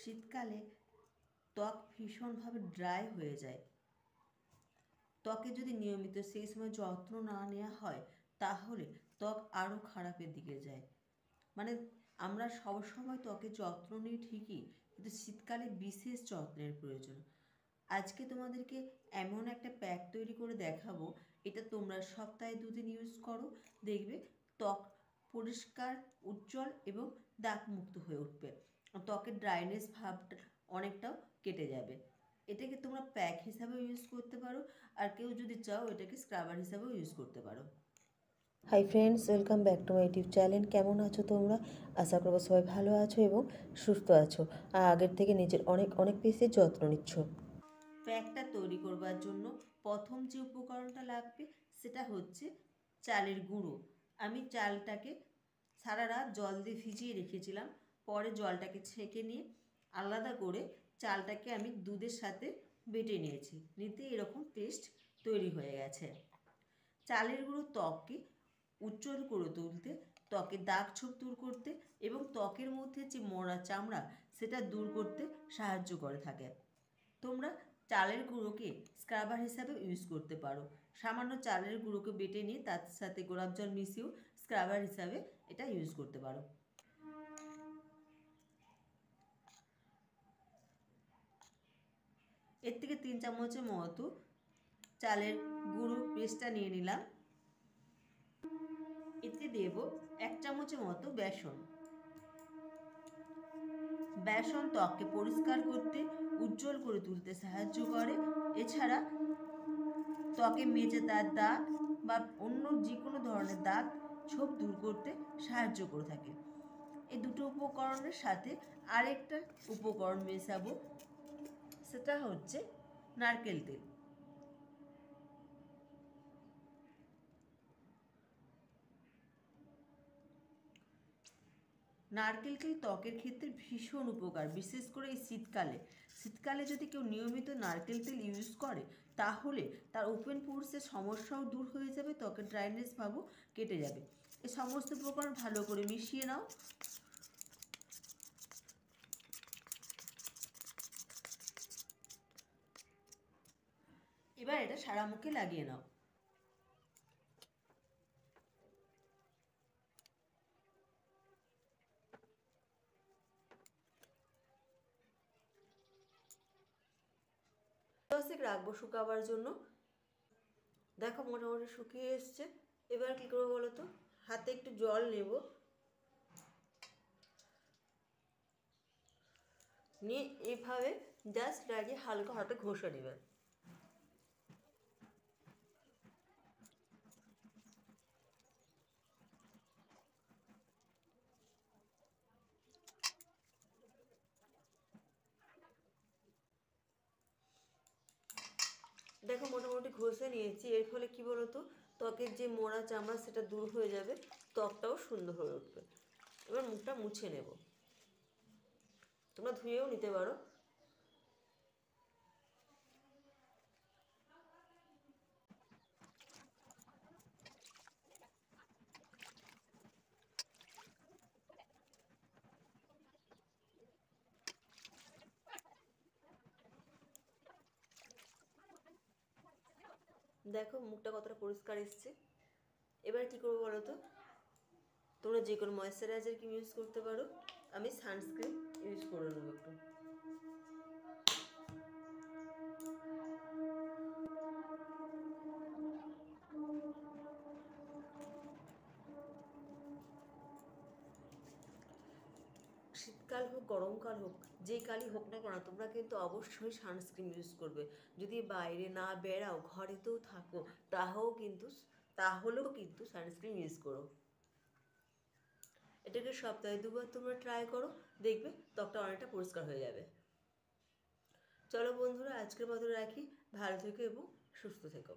শীতকালে ত্বক ভীষণভাবে ড্রাই হয়ে যায়। ত্বকে যদি নিয়মিত সেই সময় যত্ন না নেওয়া হয় তাহলে ত্বক আরও খারাপের দিকে যায়। মানে আমরা সবসময় ত্বকের যত্ন নিই ঠিকই, কিন্তু শীতকালে বিশেষ যত্নের প্রয়োজন। আজকে তোমাদেরকে এমন একটা প্যাক তৈরি করে দেখাবো, এটা তোমরা সপ্তাহে 2 দিন ইউজ করো, দেখবে ত্বক পরিষ্কার, উজ্জ্বল এবং দাগমুক্ত হয়ে উঠবে। ত্বকের ড্রাইনেস ভাবটা অনেকটাও কেটে যাবে। এটাকে তোমরা প্যাক হিসাবেও ইউজ করতে পারো, আর কেউ যদি চাও এটাকে স্ক্রাবার হিসাবেও ইউজ করতে পারো। Hi friends, welcome back to my YouTube channel. কেমন আছো তোমরা? আশা করবো সবাই ভালো আছো এবং সুস্থ আছো, আর আগের থেকে নিজের অনেক অনেক বেশি যত্ন নিচ্ছ। প্যাকটা তৈরি করবার জন্য প্রথম যে উপকরণটা লাগবে সেটা হচ্ছে চালের গুঁড়ো। আমি চালটাকে সারা রাত জল দিয়ে ভিজিয়ে রেখেছিলাম, পরে জলটাকে ছেঁকে নিয়ে আলাদা করে চালটাকে আমি দুধের সাথে বেটে নিয়েছি, নিতে এরকম পেস্ট তৈরি হয়ে গেছে। চালের গুঁড়ো ত্বককে উজ্জ্বল করে তুলতে, ত্বকের দাগ ছোপ দূর করতে এবং ত্বকের মধ্যে যে মরা চামড়া সেটা দূর করতে সাহায্য করে থাকে। তোমরা চালের গুঁড়োকে স্ক্রাবার হিসাবে ইউজ করতে পারো। সামান্য চালের গুঁড়োকে বেটে নিয়ে তার সাথে গোলাপ জল মিশিয়েও স্ক্রাবার হিসাবে এটা ইউজ করতে পারো। এর থেকে 3 চামচের মতো চালের গুঁড়ো পেস্টটা নিয়ে নিলাম। এতে দেব 1 চামচের মতো বেসন। বেসন ত্বককে পরিষ্কার করতে, উজ্জ্বল করে তুলতে সাহায্য করে। এছাড়া ত্বকে মেজেদার দাগ বা অন্য যে কোনো ধরনের দাগ ছোপ দূর করতে সাহায্য করে থাকে। এই দুটো উপকরণের সাথে আরেকটা উপকরণ মেশাবো, সেটা হচ্ছে নারকেল তেল। নারকেল তেল ত্বকের ক্ষেত্রে ভীষণ উপকার, বিশেষ করে এই শীতকালে যদি কেউ নিয়মিত নারকেল তেল ইউজ করে তাহলে তার ওপেন পোরসের সমস্যাও দূর হয়ে যাবে, ত্বকের ড্রাইনেস ভাবও কেটে যাবে। এই সমস্ত উপকরণ ভালো করে মিশিয়ে নাও। এবার এটা সারা মুখে লাগিয়ে নাও। রাখবো শুকাবার জন্য। দেখো মোটামুটি শুকিয়ে এসছে। এবার কি করবো বলো তো, হাতে একটু জল নেব, নিয়ে এইভাবে জাস্ট লাগিয়ে হালকা হাতে ঘষে নেবে। দেখো মোটামুটি ঘষে নিয়েছি। এর ফলে কি বলতো, ত্বকের যে মোড়া চামড়া সেটা দূর হয়ে যাবে, ত্বকটাও সুন্দর হয়ে উঠবে। এবার মুখটা মুছে নেব, তোমরা ধুয়েও নিতে পারো। দেখো মুখটা কতটা পরিষ্কার এসছে। এবার কি করবো বলো তো, তোমরা যে কোনো ময়েশ্চারাইজার ক্রিম ইউজ করতে পারো, আমি সানস্ক্রিন ইউজ করে নেবো একটু। শীতকাল হোক গরমকাল হোক, যেই কালই হোক না কেন, তোমরা কিন্তু অবশ্যই সানস্ক্রিন ইউজ করবে। যদি বাইরে না বেরাও, ঘরেতেও থাকো, তাহলেও কিন্তু সানস্ক্রিন ইউজ করো। এটাকে সপ্তাহে 2 বার তোমরা ট্রাই করো, দেখবে ত্বকটা অনেকটা পরিষ্কার হয়ে যাবে। চলো বন্ধুরা, আজকের মতো রাখি। ভালো থেকো এবং সুস্থ থেকো।